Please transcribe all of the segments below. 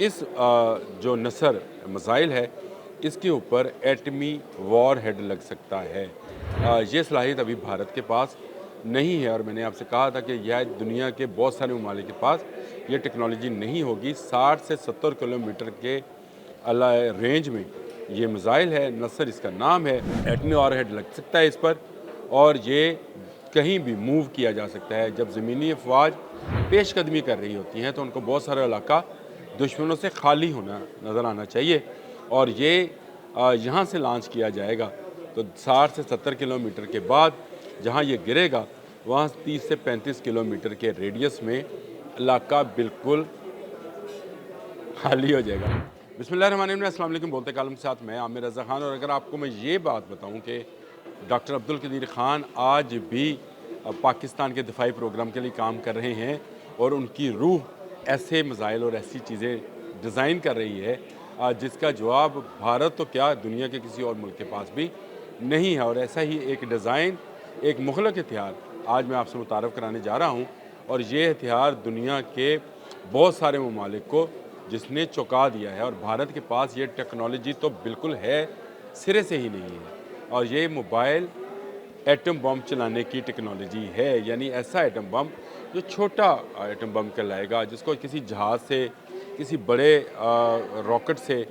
इस जो नसर मिसाइल है, इसके ऊपर एटमी वॉर हेड लग सकता है। ये सलाहियत अभी भारत के पास नहीं है और मैंने आपसे कहा था कि यह दुनिया के बहुत सारे ममालिक के पास ये टेक्नोलॉजी नहीं होगी। 60 से 70 किलोमीटर के रेंज में ये मिसाइल है, नसर इसका नाम है। एटमी वॉर हेड लग सकता है इस पर और ये कहीं भी मूव किया जा सकता है। जब ज़मीनी अफवाज पेशकदमी कर रही होती हैं तो उनको बहुत सारा इलाका दुश्मनों से खाली होना नज़र आना चाहिए और ये यहाँ से लॉन्च किया जाएगा तो 60 से 70 किलोमीटर के बाद जहाँ ये गिरेगा वहाँ 30 से 35 किलोमीटर के रेडियस में इलाका बिल्कुल खाली हो जाएगा। बिस्मिल्लाहिर्रहमानिर्रहीम, अस्सलाम वालेकुम। बोलते कालम के साथ मैं आमिर रज़ा ख़ान। और अगर आपको मैं ये बात बताऊँ कि डॉक्टर अब्दुल कदीर ख़ान आज भी पाकिस्तान के दिफाई प्रोग्राम के लिए काम कर रहे हैं और उनकी रूह ऐसे मिसाइल और ऐसी चीज़ें डिज़ाइन कर रही है जिसका जवाब भारत तो क्या दुनिया के किसी और मुल्क के पास भी नहीं है। और ऐसा ही एक डिज़ाइन, एक मुखलक हथियार आज मैं आपसे मुतारफ़ कराने जा रहा हूँ और ये हथियार दुनिया के बहुत सारे ममालिक को जिसने चौंका दिया है। और भारत के पास ये टेक्नोलॉजी तो बिल्कुल है, सिरे से ही नहीं है। और ये मोबाइल एटम बम चलाने की टेक्नोलॉजी है, यानी ऐसा एटम बम जो छोटा एटम बम कहलाएगा, जिसको किसी जहाज़ से, किसी बड़े रॉकेट से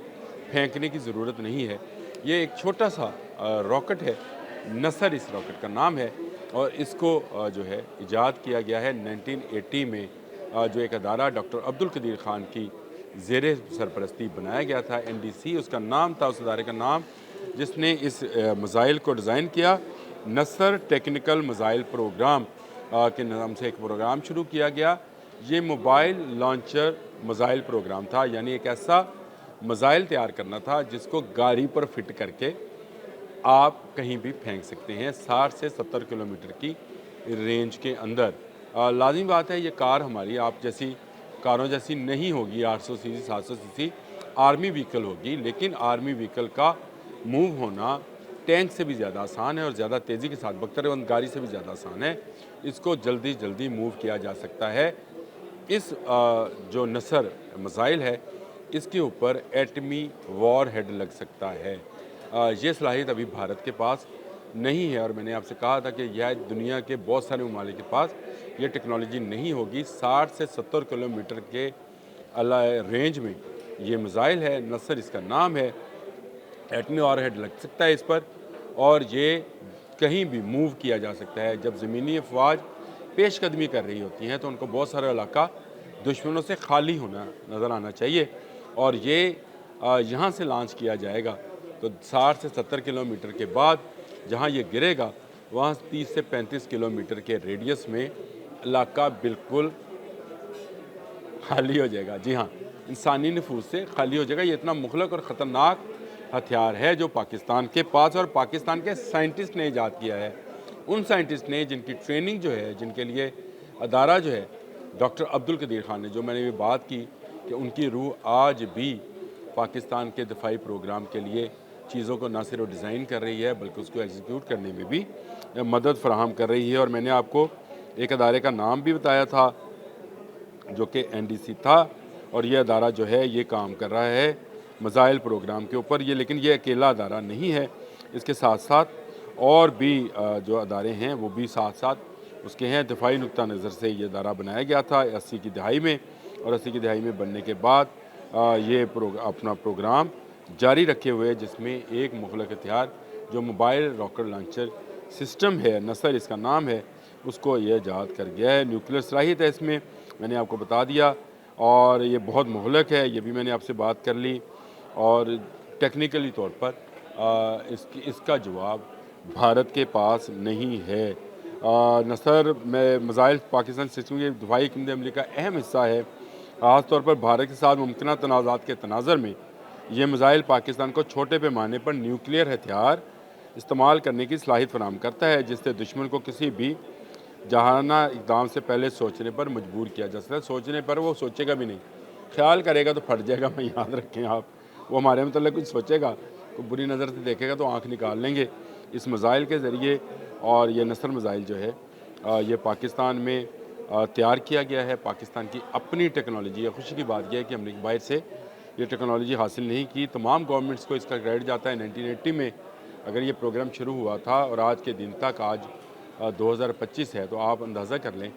फेंकने की ज़रूरत नहीं है। ये एक छोटा सा रॉकेट है, नसर इस रॉकेट का नाम है और इसको जो है ईजाद किया गया है 1980 में। जो एक अदारा डॉक्टर अब्दुल कदीर ख़ान की ज़ेरे सरपरस्ती बनाया गया था, NDC उसका नाम था, उस अदारे का नाम, जिसने इस मिसाइल को डिज़ाइन किया। नसर टेक्निकल मिसाइल प्रोग्राम के नाम से एक प्रोग्राम शुरू किया गया। ये मोबाइल लॉन्चर मिसाइल प्रोग्राम था, यानी एक ऐसा मिसाइल तैयार करना था जिसको गाड़ी पर फिट करके आप कहीं भी फेंक सकते हैं 60 से 70 किलोमीटर की रेंज के अंदर। लाज़मी बात है ये कार हमारी आप जैसी कारों जैसी नहीं होगी, 800 सीसी 700 सीसी आर्मी व्हीकल होगी, लेकिन आर्मी व्हीकल का मूव होना टैंक से भी ज़्यादा आसान है और ज़्यादा तेज़ी के साथ बख्तर गाड़ी से भी ज़्यादा आसान है। इसको जल्दी जल्दी मूव किया जा सकता है। इस जो नसर मिसाइल है, इसके ऊपर एटमी वॉर हेड लग सकता है। ये सलाहियत अभी भारत के पास नहीं है और मैंने आपसे कहा था कि यह दुनिया के बहुत सारे ममालिक के पास ये टेक्नोलॉजी नहीं होगी। 60 से 70 किलोमीटर के रेंज में ये मिसाइल है, नसर इसका नाम है। एटमी वॉर हेड लग सकता है इस पर और ये कहीं भी मूव किया जा सकता है। जब ज़मीनी अफवाज पेशकदमी कर रही होती हैं तो उनको बहुत सारा इलाका दुश्मनों से खाली होना नज़र आना चाहिए और ये यहाँ से लॉन्च किया जाएगा तो 60 से 70 किलोमीटर के बाद जहाँ ये गिरेगा वहाँ 30 से 35 किलोमीटर के रेडियस में इलाका बिल्कुल खाली हो जाएगा। जी हाँ, इंसानी नफूस से खाली हो जाएगा। ये इतना मुखलक और ख़तरनाक हथियार है जो पाकिस्तान के पास और पाकिस्तान के साइंटिस्ट ने ईजाद किया है। उन साइंटिस्ट ने जिनकी ट्रेनिंग जो है, जिनके लिए अदारा जो है डॉक्टर अब्दुल कदीर ख़ान ने, जो मैंने ये बात की कि उनकी रूह आज भी पाकिस्तान के दिफाई प्रोग्राम के लिए चीज़ों को न सिर्फ डिज़ाइन कर रही है बल्कि उसको एग्जीक्यूट करने में भी मदद फराहम कर रही है। और मैंने आपको एक अदारे का नाम भी बताया था जो कि NDC था और ये अदारा जो है ये काम कर रहा है मिसाइल प्रोग्राम के ऊपर। ये लेकिन ये अकेला अदारा नहीं है, इसके साथ साथ और भी जो अदारे हैं वो भी साथ साथ उसके हैं। दिफाई नुक्ता नज़र से ये अदारा बनाया गया था 80 की दहाई में और 80 की दहाई में बनने के बाद ये अपना प्रोग्राम जारी रखे हुए, जिसमें एक मुखलक हथियार जो मोबाइल रॉकेट लॉन्चर सिस्टम है, नसर इसका नाम है, उसको ये ईजाद कर गया है। न्यूक्लियर सलाहियत है इसमें, मैंने आपको बता दिया, और ये बहुत मुहलक है, ये भी मैंने आपसे बात कर ली। और टेक्निकली तौर पर इसका जवाब भारत के पास नहीं है। नसर में मिसाइल पाकिस्तान सिस्टम के दफाई हिकमत अमली का अहम हिस्सा है। ख़ास तौर पर भारत के साथ मुमकिन तनाज़ात के तनाज़र में ये मिसाइल पाकिस्तान को छोटे पैमाने पर न्यूक्लियर हथियार इस्तेमाल करने की सलाहियत फराहम करता है, जिससे दुश्मन को किसी भी जहाना इक़दाम से पहले सोचने पर मजबूर किया जा सकता है। सोचने पर वो सोचेगा भी नहीं, ख्याल करेगा तो फट जाएगा। मैं याद रखें आप, वो हमारे मतलब कुछ सोचेगा तो बुरी नज़र से देखेगा तो आँख निकाल लेंगे इस मिसाइल के ज़रिए। और ये नसर मिसाइल जो है ये पाकिस्तान में तैयार किया गया है। पाकिस्तान की अपनी टेक्नोलॉजी है। खुशी की बात यह है कि हमने बाहर से ये टेक्नोलॉजी हासिल नहीं की। तमाम गवर्नमेंट्स को इसका क्रेडिट जाता है। 1980 में अगर ये प्रोग्राम शुरू हुआ था और आज के दिन तक आज 2025 है, तो आप अंदाज़ा कर लें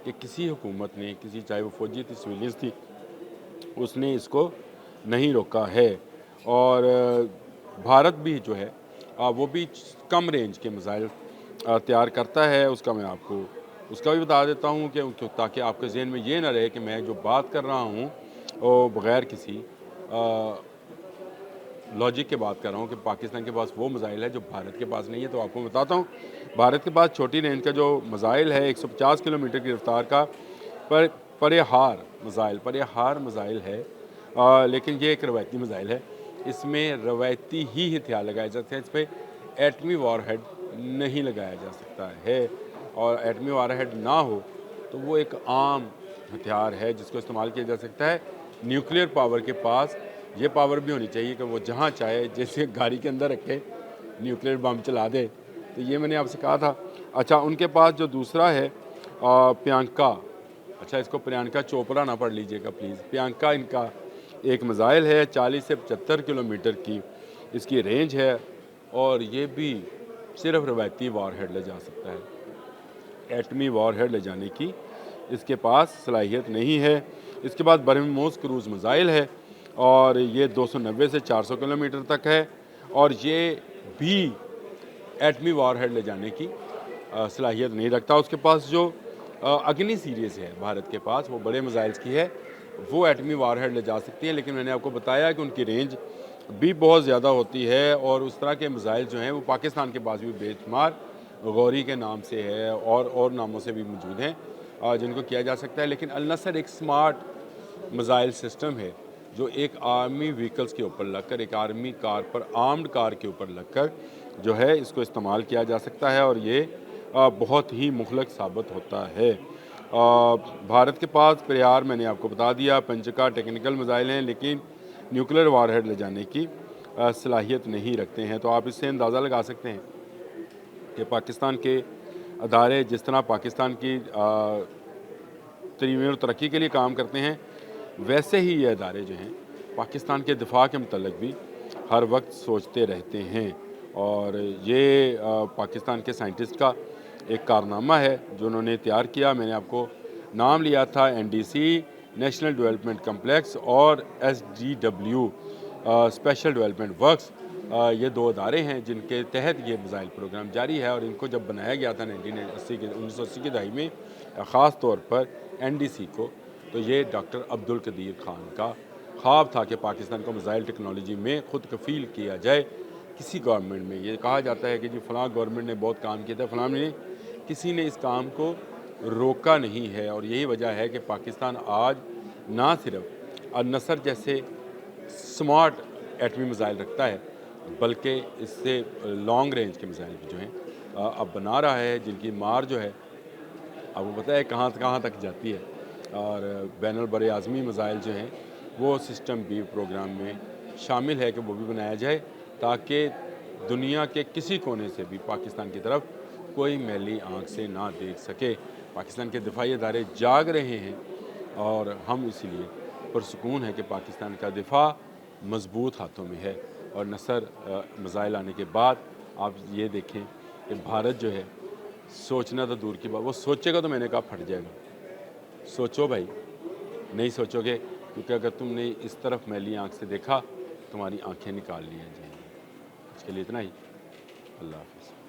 कि किसी हुकूमत ने, किसी चाहे वो फौजी थी, सिविलियंस थी, उसने इसको नहीं रोका है। और भारत भी जो है वो भी कम रेंज के मिसाइल तैयार करता है। उसका मैं आपको उसका भी बता देता हूँ कि ताकि आपके ज़हन में ये ना रहे कि मैं जो बात कर रहा हूँ वो बग़ैर किसी लॉजिक के बात कर रहा हूँ कि पाकिस्तान के पास वो मिसाइल है जो भारत के पास नहीं है। तो आपको बताता हूँ, भारत के पास छोटी रेंज का जो मिसाइल है 150 किलोमीटर की रफ्तार का परेहार मिसाइल है। लेकिन ये एक रवायती मिसाइल है। इसमें रवायती ही हथियार लगाए जाते हैं। इस पर एटमी वॉरहेड नहीं लगाया जा सकता है। और एटमी वॉरहेड ना हो तो वो एक आम हथियार है जिसको इस्तेमाल किया जा सकता है। न्यूक्लियर पावर के पास ये पावर भी होनी चाहिए कि वो जहाँ चाहे, जैसे गाड़ी के अंदर रखे न्यूक्लियर बम चला दे। तो ये मैंने आपसे कहा था। अच्छा, उनके पास जो दूसरा है प्रियंका, अच्छा इसको प्रियंका चोपड़ा ना पढ़ लीजिएगा प्लीज़। प्रियंका इनका एक मिसाइल है, 40 से 75 किलोमीटर की इसकी रेंज है। और ये भी सिर्फ रवायती वॉरहेड ले जा सकता है। एटमी वॉरहेड ले जाने की इसके पास सलाहियत नहीं है। इसके बाद ब्रह्मोस क्रूज़ मिसाइल है और ये 290 से 400 किलोमीटर तक है। और ये भी एटमी वॉरहेड ले जाने की सलाहियत नहीं रखता। उसके पास जो अग्नि सीरीज़ है भारत के पास, वो बड़े मिसाइल्स की है, वो एटमी वॉरहेड ले जा सकती है। लेकिन मैंने आपको बताया कि उनकी रेंज भी बहुत ज़्यादा होती है। और उस तरह के मिसाइल जो हैं वो पाकिस्तान के पास भी बेशुमार गौरी के नाम से है और नामों से भी मौजूद हैं जिनको किया जा सकता है। लेकिन अल नसर एक स्मार्ट मिसाइल सिस्टम है जो एक आर्मी व्हीकल्स के ऊपर लगकर, एक आर्मी कार पर, आर्म्ड कार के ऊपर लगकर जो है इसको इस्तेमाल किया जा सकता है। और ये बहुत ही मुखलक साबित होता है। भारत के पास प्रयार मैंने आपको बता दिया, पंचका टेक्निकल मिसाइल हैं लेकिन न्यूक्लियर वारहेड ले जाने की सलाहियत नहीं रखते हैं। तो आप इससे अंदाज़ा लगा सकते हैं कि पाकिस्तान के अदारे जिस तरह पाकिस्तान की तरीमीम और तरक्की के लिए काम करते हैं, वैसे ही ये अदारे जो हैं पाकिस्तान के दिफा के मतलब भी हर वक्त सोचते रहते हैं। और ये पाकिस्तान के साइंटिस्ट का एक कारनामा है जो उन्होंने तैयार किया। मैंने आपको नाम लिया था NDC नेशनल डेवलपमेंट कम्प्लेक्स और SDW स्पेशल डेवलपमेंट वर्क्स। ये दो अदारे हैं जिनके तहत ये मिसाइल प्रोग्राम जारी है। और इनको जब बनाया गया था 1980 की दहाई में, ख़ास तौर पर NDC को, तो ये डॉक्टर अब्दुल कदीर खान का ख्वाब था कि पाकिस्तान को मिसाइल टेक्नोलॉजी में ख़ुद कफ़ील किया जाए। किसी गवर्नमेंट में ये कहा जाता है कि जी फ़लाँ गवर्नमेंट ने बहुत काम किया था, फ़लाँ ने, किसी ने इस काम को रोका नहीं है। और यही वजह है कि पाकिस्तान आज ना सिर्फ अल नसर जैसे स्मार्ट एटमी मिसाइल रखता है, बल्कि इससे लॉन्ग रेंज के मिसाइल जो हैं अब बना रहा है, जिनकी मार जो है आपको पता है कहाँ कहाँ तक जाती है। और बैनुल बर आज़मी मिसाइल जो हैं वो सिस्टम भी प्रोग्राम में शामिल है कि वो भी बनाया जाए ताकि दुनिया के किसी कोने से भी पाकिस्तान की तरफ कोई मैली आँख से ना देख सके। पाकिस्तान के दिफाई अदारे जाग रहे हैं और हम इसीलिए पुरसुकून है कि पाकिस्तान का दिफा मजबूत हाथों में है। और नसर मिसाइल आने के बाद आप ये देखें कि भारत जो है, सोचना तो दूर की बात, वो सोचेगा तो मैंने कहा फट जाएगा। सोचो भाई, नहीं सोचोगे क्योंकि अगर तुमने इस तरफ मैली आँख से देखा तुम्हारी आंखें निकाल ली जाएंगी। इसके लिए इतना ही। अल्लाह हाफ़िज़।